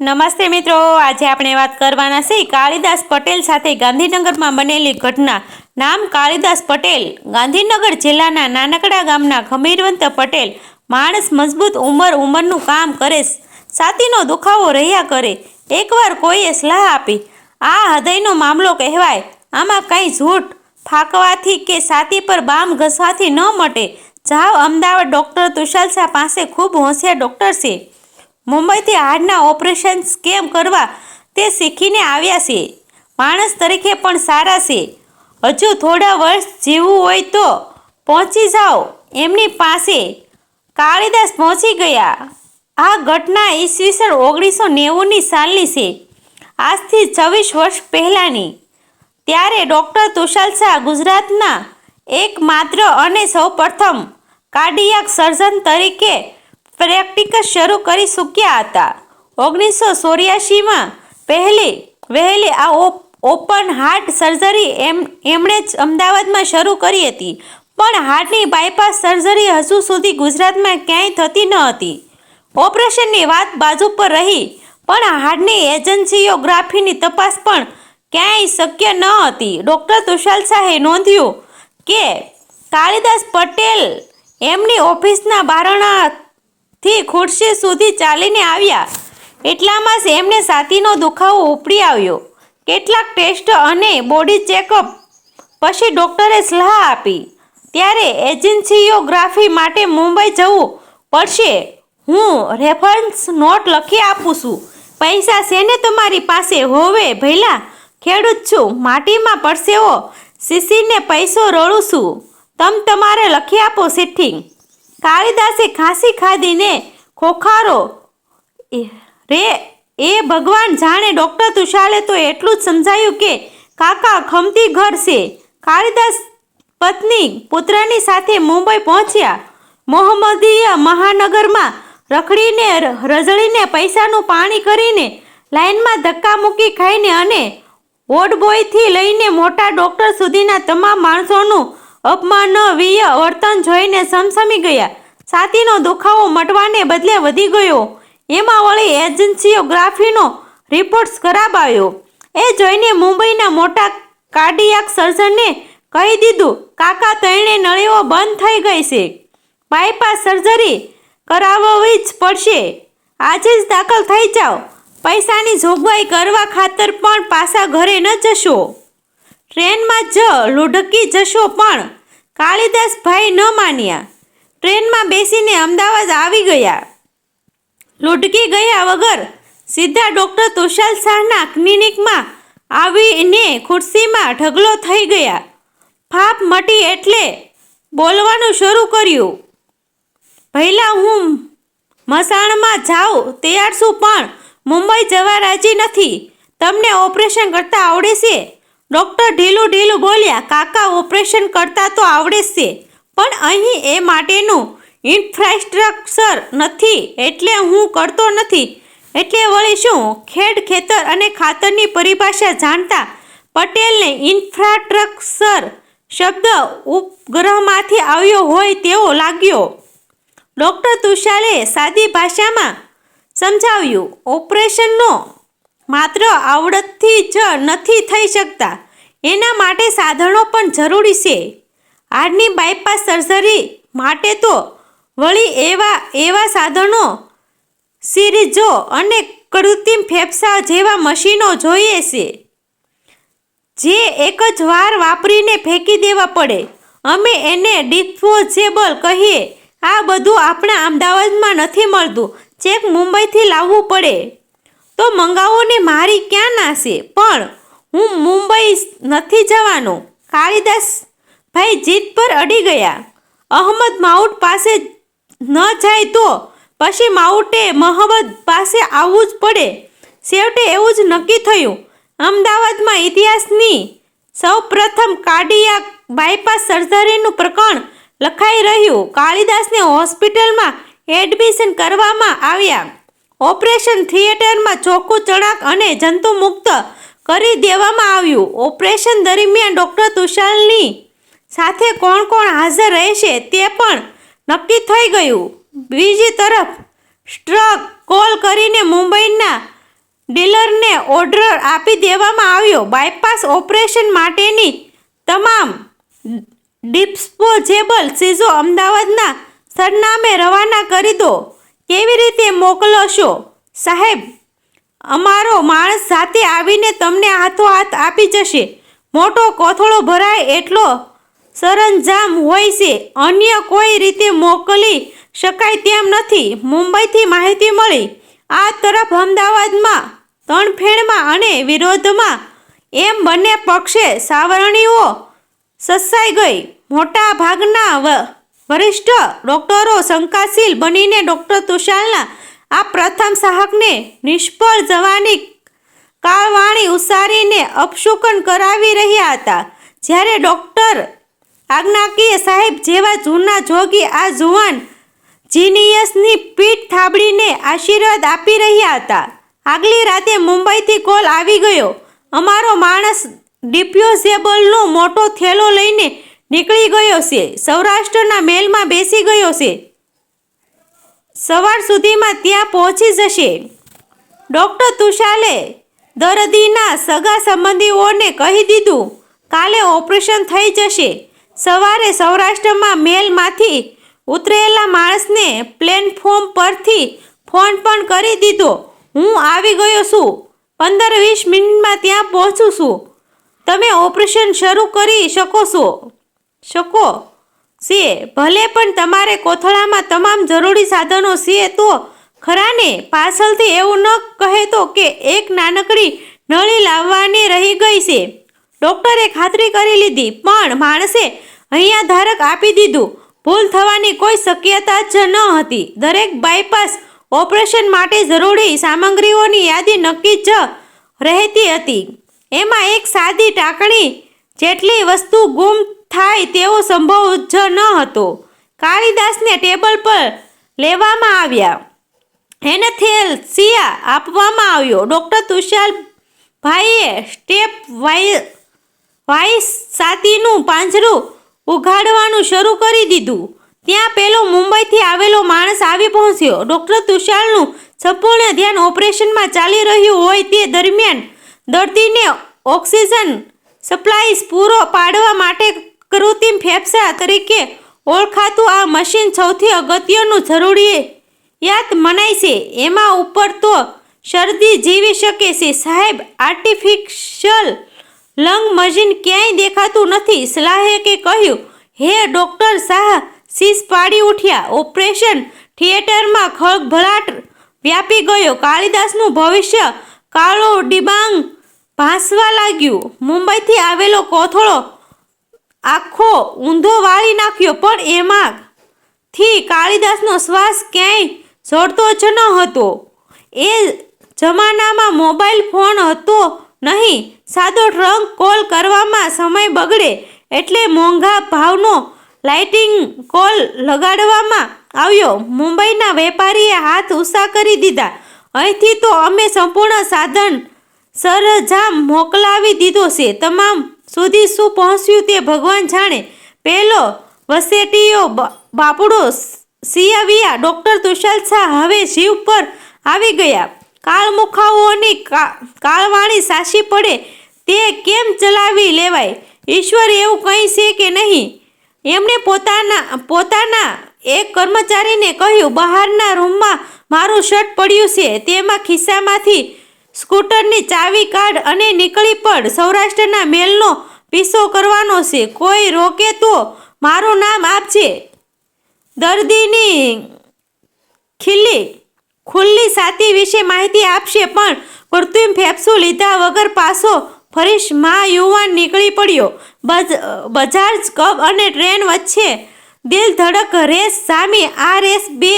નમસ્તે મિત્રો, આજે આપણે વાત કરવાના છે કાળીદાસ પટેલ સાથે ગાંધીનગરમાં બનેલી ઘટના. નામ કાળીદાસ પટેલ, ગાંધીનગર જિલ્લાના નાનકડા ગામના ખમીરવંત પટેલ માણસ મજબૂત ઉંમરનું કામ કરે, છાતીનો દુખાવો રહ્યા કરે. એકવાર કોઈએ સલાહ આપી, આ હૃદયનો મામલો કહેવાય, આમાં કંઈ ઝૂઠ ફાંકવાથી કે છાતી પર બામ ઘસવાથી ન મટે. જાઓ અમદાવાદ ડૉક્ટર તુષાર શાહ પાસે, ખૂબ હોશિયાર ડૉક્ટર છે. મુંબઈથી હાર્ટના ઓપરેશન્સ કેમ કરવા તે શીખીને આવ્યા છે. માણસ તરીકે પણ સારા છે. હજુ થોડા વર્ષ જીવવું હોય તો પહોંચી જાઓ એમની પાસે. કાળીદાસ પહોંચી ગયા. આ ઘટના ઈસવીસન 1990 સાલની છે, આજથી 26 વર્ષ પહેલાંની. ત્યારે ડૉક્ટર તુષાર શાહ ગુજરાતના એકમાત્ર અને સૌપ્રથમ કાર્ડિયાક સર્જન તરીકે પ્રેક્ટિસ શરૂ કરી ચૂક્યા હતા. 1984માં વહેલી આ ઓપન હાર્ટ સર્જરી એમણે જ અમદાવાદમાં શરૂ કરી હતી. પણ હાર્ટની બાયપાસ સર્જરી હજુ સુધી ગુજરાતમાં ક્યાંય થતી ન હતી. ઓપરેશનની વાત બાજુ પર રહી, પણ હાર્ટની એન્જિયોગ્રાફીની તપાસ પણ ક્યાંય શક્ય ન હતી. ડૉક્ટર તુષાર શાહે નોંધ્યું કે કાળીદાસ પટેલ એમની ઓફિસના બારણાથી ખુરશી સુધી ચાલીને આવ્યા. એટલામાં જ એમને છાતીનો દુખાવો ઉપડી આવ્યો. કેટલાક ટેસ્ટ અને બોડી ચેકઅપ પછી ડૉક્ટરે સલાહ આપી, ત્યારે એન્જિયોગ્રાફી માટે મુંબઈ જવું પડશે. હું રેફરન્સ નોટ લખી આપું છું. પૈસા છે ને તમારી પાસે? હોવે ભઈલા, ખેડૂત છું, માટીમાં પરસેવો સીસીને પૈસો રળું છું. તમારે લખી આપો ચિઠ્ઠી. કાળીદાસે ખાંસી ખાધીને ખોખારો રે એ ભગવાન જાણે. ડૉક્ટર તુષારે તો એટલું જ સમજાયું કે કાકા ખમતી ઘર છે. કાળીદાસ પત્ની પુત્રની સાથે મુંબઈ પહોંચ્યા. મોહમ્મદીય મહાનગરમાં રઝળીને પૈસાનું પાણી કરીને, લાઇનમાં ધક્કા મૂકી ખાઈને અને વોર્ડબોયથી લઈને મોટા ડૉક્ટર સુધીના તમામ માણસોનું અપમાનવીય વર્તન જોઈને સમસમી ગયા. છાતીનો દુખાવો મટવાને બદલે વધી ગયો. એમાં વળી એન્જિયોગ્રાફીનો રિપોર્ટ ખરાબ આવ્યો. એ જોઈને મુંબઈના મોટા કાર્ડિયાક સર્જનને કહી દીધું, કાકા ત્રણેય નળીઓ બંધ થઈ ગઈ છે, બાયપાસ સર્જરી કરાવવી જ પડશે. આજે જ દાખલ થઈ જાઓ. પૈસાની જોગવાઈ કરવા ખાતર પણ પાછા ઘરે ન જશો, ટ્રેનમાં જ લુઢકી જશો. પણ કાળીદાસ ભાઈ ન માન્યા. ટ્રેનમાં બેસીને અમદાવાદ આવી ગયા. લુઢકી ગયા વગર સીધા ડૉક્ટર તુષાર શાહના ક્લિનિકમાં આવીને ખુરશીમાં ઢગલો થઈ ગયા. ફાપ મટી એટલે બોલવાનું શરૂ કર્યું, ભઈલા હું મસાણમાં જાઉં તૈયાર છું, પણ મુંબઈ જવા રાજી નથી. તમને ઓપરેશન કરતા આવડે છે? ડૉક્ટર ઢીલું બોલ્યા, કાકા ઓપરેશન કરતા તો આવડે છે, પણ અહીં એ માટેનું ઇન્ફ્રાસ્ટ્રક્ચર નથી, એટલે હું કરતો નથી. એટલે વળી શું? ખેતર અને ખાતરની પરિભાષા જાણતા પટેલને ઇન્ફ્રાસ્ટ્રક્ચર શબ્દ ઉપગ્રહમાંથી આવ્યો હોય તેવો લાગ્યો. ડૉક્ટર તુષારે સાદી ભાષામાં સમજાવ્યું, ઓપરેશનનો માત્ર આવડતથી જ નથી થઈ શકતા, એના માટે સાધનો પણ જરૂરી છે. હાર્ટની બાયપાસ સર્જરી માટે તો વળી એવા સાધનો, સિરીંજો અને કૃત્રિમ ફેફસા જેવા મશીનો જોઈએ છે, જે એક જ વાર વાપરીને ફેંકી દેવા પડે. અમે એને ડિસ્પોઝેબલ કહીએ. આ બધું આપણા અમદાવાદમાં નથી મળતું, ચેક મુંબઈથી લાવવું પડે. તો મંગાવો ને, મારી ક્યાં ના છે? પણ હું મુંબઈ નથી જવાનો. કાળીદાસ ભાઈ જીદ પર અડી ગયા. અહમદ માઉન્ટ પાસે ન જાય તો પછી માઉન્ટે મહંમદ પાસે આવવું જ પડે. છેવટે એવું જ નક્કી થયું. અમદાવાદમાં ઇતિહાસની સૌપ્રથમ કાર્ડિયાક બાયપાસ સર્જરીનું પ્રકરણ લખાઈ રહ્યું. કાળીદાસને હોસ્પિટલમાં એડમિશન કરવામાં આવ્યા. ઓપરેશન થિયેટરમાં ચોખ્ખું ચણાક અને જંતુમુક્ત કરી દેવામાં આવ્યું. ઓપરેશન દરમિયાન ડૉક્ટર તુષારની સાથે કોણ હાજર રહેશે તે પણ નક્કી થઈ ગયું. બીજી તરફ સ્ટ્રક કોલ કરીને મુંબઈના ડીલરને ઓર્ડર આપી દેવામાં આવ્યો. બાયપાસ ઓપરેશન માટેની તમામ ડિસ્પોઝેબલ ચીજો અમદાવાદના સરનામે રવાના કરી દો. કેવી રીતે મોકલશો સાહેબ? અમારો માણસ સાથે આવીને તમને હાથોહાથ આપી જશે. મોટો કોથળો ભરાય એટલો સરંજામ હોય છે. અન્ય કોઈ રીતે મોકલી શકાય તેમ નથી. મુંબઈથી માહિતી મળી. આ તરફ અમદાવાદમાં તણફેણમાં અને વિરોધમાં એમ બંને પક્ષે સાવરણીઓ સસાઈ ગઈ. મોટા ભાગના વરિષ્ઠ ડોક્ટરો શંકાશીલ બનીને ડોક્ટર તુષારના આ પ્રથમ સાહસને નિષ્ફળ જવાની કાળવાણી ઉસારીને અપશુકન કરાવી રહ્યા હતા. જ્યારે ડોક્ટર આજ્ઞાકીય સાહેબ જેવા જૂના જોગી આ જુવાન જીનિયસની પીઠ થાબડીને આશીર્વાદ આપી રહ્યા હતા. આગલી રાતે મુંબઈથી કોલ આવી ગયો. અમારો માણસ ડિસ્પોઝેબલનો મોટો થેલો લઈને નીકળી ગયો છે. સૌરાષ્ટ્રના મેલમાં બેસી ગયો છે. સવાર સુધીમાં ત્યાં પહોંચી જશે. ડોક્ટર તુષાલે દર્દીના સગા સંબંધીઓને કહી દીધું, કાલે ઓપરેશન થઈ જશે. સવારે સૌરાષ્ટ્રમાં મેલમાંથી ઉતરેલા માણસને પ્લેટફોર્મ પરથી ફોન પણ કરી દીધો. હું આવી ગયો છું. 15-20 મિનિટમાં ત્યાં પહોંચું છું. તમે ઓપરેશન શરૂ કરી શકો છે. ભલે પણ તમારે કોથળામાં તમામ જરૂરી સાધનો છે તો ખરા ને? પાછળથી એવું ન કહેતો કે એક નાનકડી નળી લાવવાની રહી ગઈ છે. ડોક્ટરે ખાતરી કરી લીધી, પણ માણસે અહીંયા ધારક આપી દીધું. ભૂલ થવાની કોઈ શક્યતા જ ન હતી. દરેક બાયપાસ ઓપરેશન માટે જરૂરી સામગ્રીઓની યાદી નક્કી જ રહેતી હતી. એમાં એક સાદી ટાંકણી જેટલી વસ્તુ ગુમ થાય તેવો સંભવ જ ન હતો. કાળીદાસને ટેબલ પર લેવામાં આવ્યા. એનેસ્થેસિયા આપવામાં આવ્યો. ડોક્ટર તુષારભાઈએ સ્ટેપ વાઇસ છાતીનું પાંજરું ઉઘાડવાનું શરૂ કરી દીધું. ત્યાં પેલો મુંબઈથી આવેલો માણસ આવી પહોંચ્યો. ડોક્ટર તુષારનું સંપૂર્ણ ધ્યાન ઓપરેશનમાં ચાલી રહ્યું હોય તે દરમિયાન દર્દીને ઓક્સિજન સપ્લાય પૂરો પાડવા માટે કૃત્રિમ ફેફસા તરીકે ઓળખાતું આ મશીન સૌથી અગત્યનું જરૂરિયાત મનાય છે. એમાં ઉપર તો શરદી જીવી શકે છે સાહેબ. આર્ટિફિશિયલ લંગ મશીન ક્યાંય દેખાતું નથી. સલાહકે કહ્યું. હે ડોક્ટર શાહ શીશ પાડી ઉઠ્યા. ઓપરેશન થિયેટરમાં ખળભળાટ વ્યાપી ગયો. કાળીદાસનું ભવિષ્ય કાળો ડિબાંગ ભાસવા લાગ્યું. મુંબઈથી આવેલો કોથળો આખો ઊંધો વાળી નાખ્યો, પણ એમાંથી કાળીદાસનો શ્વાસ ક્યાંય જડતો જ ન હતો. એ જમાનામાં મોબાઈલ ફોન હતો નહીં. સાદો ટ્રંક કોલ કરવામાં સમય બગડે એટલે મોંઘા ભાવનો લાઇટિંગ કોલ લગાડવામાં આવ્યો. મુંબઈના વેપારીએ હાથ ઊંચા કરી દીધા. અહીંથી તો અમે સંપૂર્ણ સાધન સરંજામ મોકલાવી દીધો છે. તમામ સુધી શું પહોંચ્યું તે ભગવાન જાણે. પેલો વસેટીયો બાપડો સિયાવિયા. ડોક્ટર તુષાર શાહ હવે જીવ પર આવી ગયા. કાળમુખાઓની કાળવાણી સાચી પડે તે કેમ ચલાવી લેવાય? ઈશ્વર એવું કંઈ છે કે નહીં? એમણે પોતાના એક કર્મચારીને કહ્યું, બહારના રૂમમાં મારું શર્ટ પડ્યું છે. તેમાં ખિસ્સામાંથી સ્કૂટરની ચાવી કાઢ અને નીકળી પડ. સૌરાષ્ટ્રના મેલનો પીછો કરવાનો છે. કોઈ રોકે તો મારું નામ આપજે. દર્દીની ખુલ્લી છાતી વિશે માહિતી આપશે, પણ કૃત્રિમ ફેફસું લીધા વગર પાછો ફરીશ માં યુવાન નીકળી પડ્યો. બજાજ કબ અને ટ્રેન વચ્ચે દિલ ધડક રેસ જામી. આ રેસ બે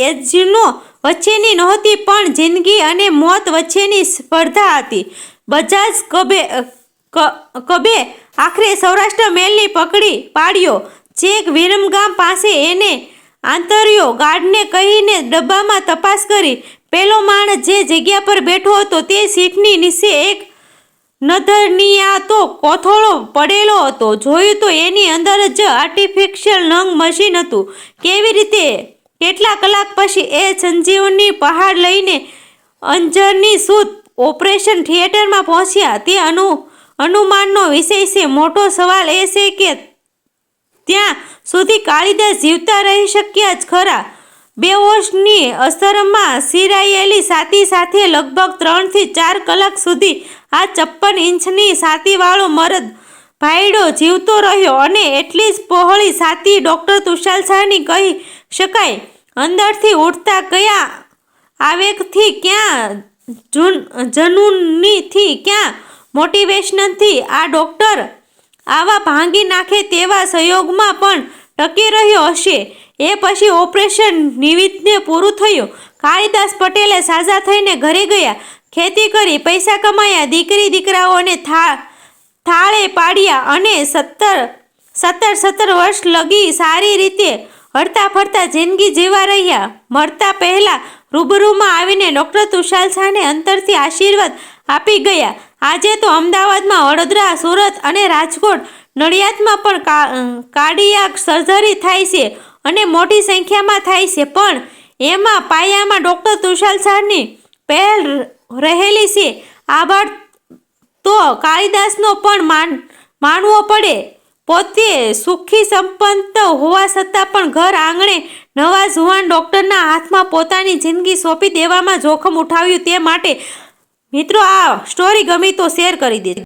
એજનો વચ્ચેની નહોતી, પણ જિંદગી અને મોત વચ્ચેની સ્પર્ધા હતી. બજાજ કબે આખરે સૌરાષ્ટ્ર મેલની પકડી પાડ્યો. ચેક વિરમગામ પાસે એને આંતર્યો. ગાર્ડને કહીને ડબ્બામાં તપાસ કરી. પેલો માણસ જે જગ્યા પર બેઠો હતો તે સીટની નીચે એક નધનિયાતો કોથળો પડેલો હતો. જોયું તો એની અંદર જ આર્ટિફિશિયલ લંગ મશીન હતું. કેવી રીતે? કેટલા કલાક પછી એ સંજીવની પહાડ લઈને અંજરની સૂદ ઓપરેશન થિયેટરમાં પહોંચ્યા તે અનુમાનનો વિષય છે. મોટો સવાલ એ છે કે ત્યાં સુધી કાળીદાસ જીવતા રહી શક્યા જ ખરા? બેહોશની અસરમાં સિરાયેલી છાતી સાથે લગભગ 3 થી 4 કલાક સુધી આ 56 ઇંચની છાતીવાળો મરદ ભાઈડો જીવતો રહ્યો અને એટલી જ પહોળી છાતી ડૉક્ટર તુષાર શાહની કહી શકાય. અંદરથી ઉઠતા કયા આવેગથી, ક્યાં જનૂનથી, ક્યાં મોટિવેશનથી આ ડૉક્ટર આવા ભાંગી નાખે તેવા સંયોગમાં પણ ટકી રહ્યો હશે? એ પછી ઓપરેશન નિમિત્તે પૂરું થયું. કાળીદાસ પટેલે સાજા થઈને ઘરે ગયા. ખેતી કરી પૈસા કમાયા, દીકરી દીકરાઓને થાળે પાડ્યા અને 17 વર્ષ લગી સારી રીતે હરતા ફરતા જિંદગી જીવા રહ્યા. મરતા પહેલા રૂબરૂમાં આવીને ડૉક્ટર તુષાર શાહને અંતરથી આશીર્વાદ આપી ગયા. આજે તો અમદાવાદમાં, વડોદરા, સુરત અને રાજકોટ, નડિયાદમાં પણ કાર્ડિયાક સર્જરી થાય છે અને મોટી સંખ્યામાં થાય છે. પણ એમાં પાયામાં ડૉક્ટર તુષાર શાહની પહેલ રહેલી છે. આભાર તો કાળીદાસનો પણ માનવો પડે. પોતે સુખી સંપન્ન હોવા છતાં પણ ઘર આંગણે નવા જુવાન ડૉક્ટરના હાથમાં પોતાની જિંદગી સોંપી દેવામાં જોખમ ઉઠાવ્યું. તે માટે મિત્રો આ સ્ટોરી ગમી તો શેર કરી દેજો.